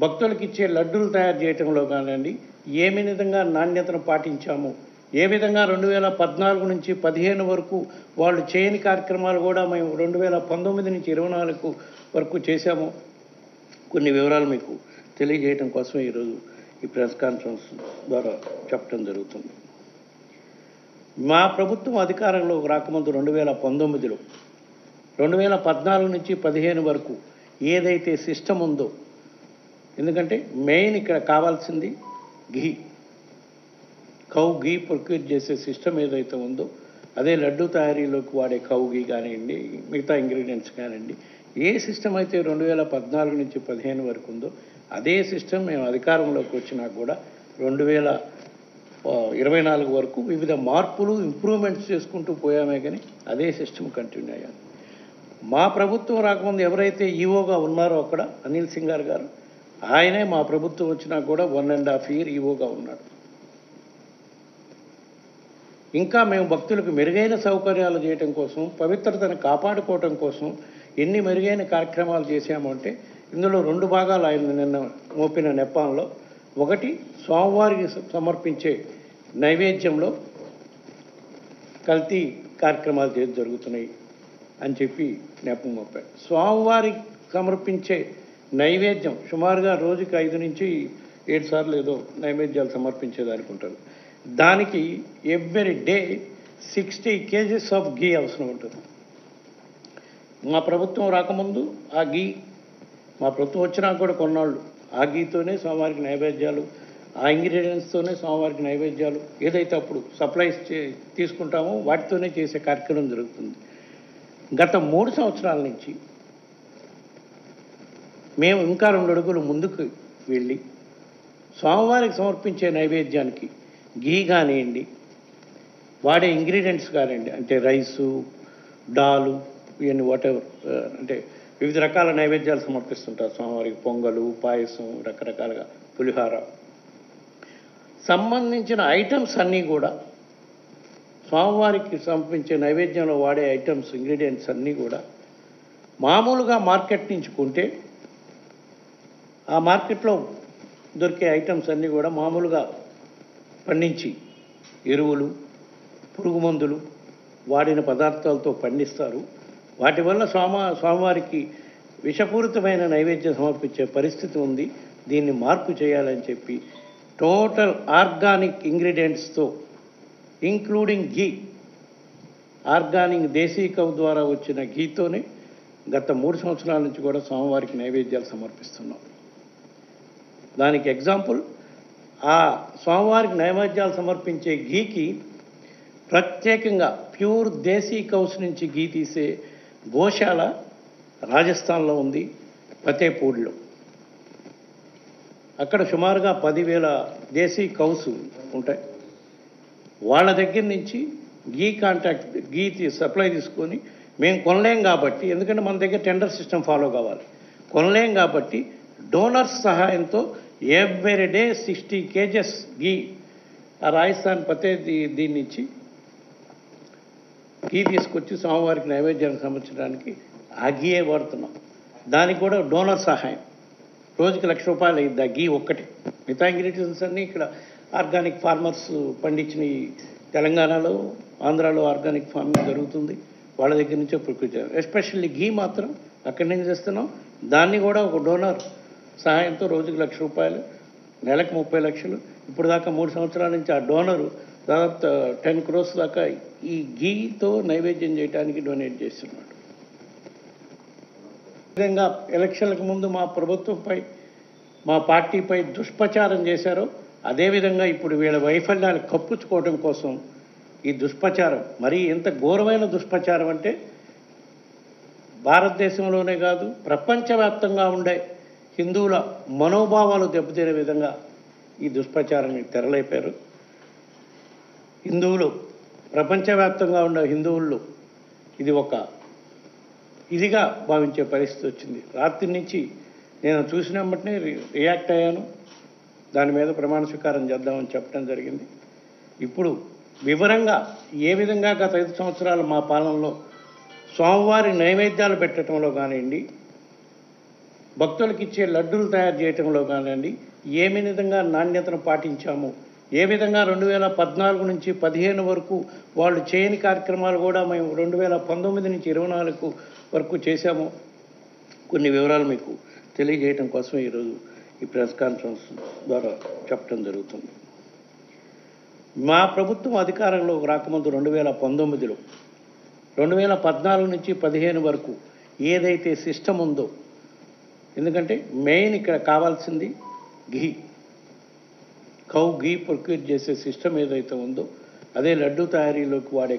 భక్తులకు ఇచ్చే లడ్డూలు తయారు చేయటంలో కానివ్వండి, ఏ విధంగా నాణ్యతను పాటించాము, ఏ విధంగా 2014 నుంచి 15 వరకు వాళ్ళు చేయని కార్యక్రమాలు కూడా మేము 2019 నుంచి 24 వరకు చేశాము. కొన్ని వివరాలు మీకు తెలియజేయడం కోసం ఈరోజు ఈ ప్రెస్ కాన్ఫరెన్స్ ద్వారా చెప్పడం జరుగుతుంది. మా ప్రభుత్వం అధికారంలోకి రాకముందు 2019లో 2014 నుంచి 15 వరకు ఏదైతే సిస్టమ్ ఉందో, ఎందుకంటే మెయిన్ ఇక్కడ కావాల్సింది ఘీ, కౌ ఘీ ప్రొక్యూర్ చేసే సిస్టమ్ ఏదైతే ఉందో అదే లడ్డు తయారీలోకి వాడే కౌ ఘీ కానివ్వండి, మిగతా ఇంగ్రీడియంట్స్ కానివ్వండి, ఏ సిస్టమ్ అయితే 2014 నుంచి 15 వరకు ఉందో అదే సిస్టమ్ మేము అధికారంలోకి వచ్చినా కూడా 2024 వరకు వివిధ మార్పులు ఇంప్రూవ్మెంట్స్ చేసుకుంటూ పోయామే, కానీ అదే సిస్టమ్ కంటిన్యూ అయ్యాను. మా ప్రభుత్వం రాకముందు ఎవరైతే ఈఓగా ఉన్నారో అక్కడ అనిల్ సింగార్ గారు, ఆయనే మా ప్రభుత్వం వచ్చినా కూడా 1.5 year ఈఓగా ఉన్నాడు. ఇంకా మేము భక్తులకు మెరుగైన సౌకర్యాలు చేయడం కోసం, పవిత్రతను కాపాడుకోవటం కోసం ఎన్ని మెరుగైన కార్యక్రమాలు చేశామంటే ఇందులో 2 భాగాలు ఆయన నిన్న మోపిన నెపంలో, ఒకటి స్వామివారికి సమర్పించే నైవేద్యంలో కల్తీ కార్యక్రమాలు జరుగుతున్నాయి అని చెప్పి నెపం మోపారు. స్వామివారికి సమర్పించే నైవేద్యం సుమారుగా రోజుకి 5 నుంచి 7 సార్లు ఏదో నైవేద్యాలు సమర్పించేదనుకుంటారు. దానికి ఎవ్రీ డే 60 kgs ఆఫ్ ఘీ అవసరం ఉంటుంది. మా ప్రభుత్వం రాకముందు ఆ ఘీ, మా ప్రభుత్వం వచ్చినా కూడా కొన్నాళ్ళు ఆ ఘీతోనే స్వామివారికి నైవేద్యాలు, ఆ ఇంగ్రీడియంట్స్తోనే స్వామివారికి నైవేద్యాలు ఏదైతే అప్పుడు సప్లైస్ తీసుకుంటామో వాటితోనే చేసే కార్యక్రమం జరుగుతుంది. గత 3 సంవత్సరాల నుంచి మేము ఇంకా 2 అడుగులు ముందుకు వెళ్ళి స్వామివారికి సమర్పించే నైవేద్యానికి ఘీ కానివ్వండి, వాడే ఇంగ్రీడియంట్స్ కానివ్వండి, అంటే రైసు, డాలు, ఇవన్నీ వాటెవర్, అంటే వివిధ రకాల నైవేద్యాలు సమర్పిస్తుంటారు స్వామివారికి. పొంగలు, పాయసం, రకరకాలుగా పులిహార సంబంధించిన ఐటమ్స్ అన్నీ కూడా స్వామివారికి సమర్పించే నైవేద్యంలో వాడే ఐటమ్స్, ఇంగ్రీడియంట్స్ అన్నీ కూడా మామూలుగా మార్కెట్ నుంచి కొంటే ఆ మార్కెట్లో దొరికే ఐటమ్స్ అన్నీ కూడా మామూలుగా పండించి ఎరువులు, పురుగు మందులు వాడిన పదార్థాలతో పండిస్తారు. వాటి వల్ల స్వామివారికి విషపూరితమైన నైవేద్యం సమర్పించే పరిస్థితి ఉంది. దీన్ని మార్పు చేయాలని చెప్పి టోటల్ ఆర్గానిక్ ఇంగ్రీడియంట్స్తో, ఇంక్లూడింగ్ ఘీ, ఆర్గానిక్ దేశీ కౌ ద్వారా వచ్చిన ఘీతోనే గత 3 సంవత్సరాల నుంచి కూడా స్వామివారికి నైవేద్యాలు సమర్పిస్తున్నాం. దానికి ఎగ్జాంపుల్, ఆ స్వామివారికి నైవేద్యాలు సమర్పించే ఘీకి ప్రత్యేకంగా ప్యూర్ దేశీ కౌస్ నుంచి ఘీ తీసే గోశాల రాజస్థాన్లో ఉంది, ఫతేపూర్లో. అక్కడ సుమారుగా 10,000 దేశీ కౌస్ ఉంటాయి. వాళ్ళ దగ్గర నుంచి ఘీ సప్లై తీసుకొని మేము కొనలేం కాబట్టి, ఎందుకంటే మన దగ్గర టెండర్ సిస్టమ్ ఫాలో కావాలి, కొనలేం కాబట్టి డోనర్స్ సహాయంతో ఎవ్రీ డే 60 kgs ఘీ ఆ రాజస్థాన్ దీని నుంచి ఘీ తీసుకొచ్చి స్వామివారికి నైవేద్యానికి సమర్పించడానికి ఆ ఘీయే వాడుతున్నాం. దానికి కూడా డోనర్ సహాయం. రోజుకి ₹1,00,000 అయింది ఆ ఘీ ఒక్కటి. మిగతా ఇంగ్రీడియంట్స్ అన్నీ ఇక్కడ ఆర్గానిక్ ఫార్మర్స్ పండించిన తెలంగాణలో, ఆంధ్రాలో ఆర్గానిక్ ఫార్మింగ్ జరుగుతుంది, వాళ్ళ దగ్గర నుంచే ప్రొక్యూర్. ఎస్పెషల్లీ ఘీ మాత్రం అక్కడి నుంచి తెస్తున్నాం. దాన్ని కూడా ఒక డోనర్ సహాయంతో రోజుకి ₹1,00,000, నెలకు 30 లక్షలు. ఇప్పుడు దాకా 3 సంవత్సరాల నుంచి ఆ డోనరు దాదాపు 10 crores దాకా ఈ ఘీతో నైవేద్యం చేయడానికి డొనేట్ చేస్తున్నాడు. విధంగా ఎలక్షన్లకు ముందు మా ప్రభుత్వంపై, మా పార్టీపై దుష్ప్రచారం చేశారో అదేవిధంగా ఇప్పుడు వీళ్ళ వైఫల్యాలు కప్పుచ్చుకోవడం కోసం ఈ దుష్ప్రచారం, మరీ ఎంత ఘోరమైన దుష్ప్రచారం అంటే భారతదేశంలోనే కాదు ప్రపంచవ్యాప్తంగా ఉండే హిందువుల మనోభావాలు దెబ్బతినే విధంగా ఈ దుష్ప్రచారానికి తెరలేపారు. హిందువులు, ప్రపంచవ్యాప్తంగా ఉన్న హిందువుల్లో ఇది ఒక ఇదిగా భావించే పరిస్థితి వచ్చింది. రాత్రి నుంచి నేను చూసిన వెంటనే రియాక్ట్ అయ్యాను. దాని మీద ప్రమాణ స్వీకారం చేద్దామని చెప్పడం జరిగింది. ఇప్పుడు వివరంగా ఏ విధంగా గత 5 సంవత్సరాల మా పాలనలో స్వామివారి నైవేద్యాలు పెట్టడంలో కానివ్వండి, భక్తులకు ఇచ్చే లడ్డూలు తయారు చేయటంలో కానివ్వండి, ఏ విధంగా నాణ్యతను పాటించాము, ఏ విధంగా 2014 నుంచి 15 వరకు వాళ్ళు చేయని కార్యక్రమాలు కూడా మేము 2019 నుంచి 24 వరకు చేశాము, కొన్ని వివరాలు మీకు తెలియజేయడం కోసం ఈరోజు ఈ ప్రెస్ కాన్ఫరెన్స్ ద్వారా చెప్పడం జరుగుతుంది. మా ప్రభుత్వం అధికారంలోకి రాకముందు 2019లో 2014 నుంచి 15 వరకు ఏదైతే సిస్టమ్ ఉందో, ఎందుకంటే మెయిన్ ఇక్కడ కావాల్సింది ఘీ, కౌ ఘీ ప్రొక్యూర్ చేసే సిస్టమ్ ఏదైతే ఉందో అదే లడ్డు తయారీలోకి వాడే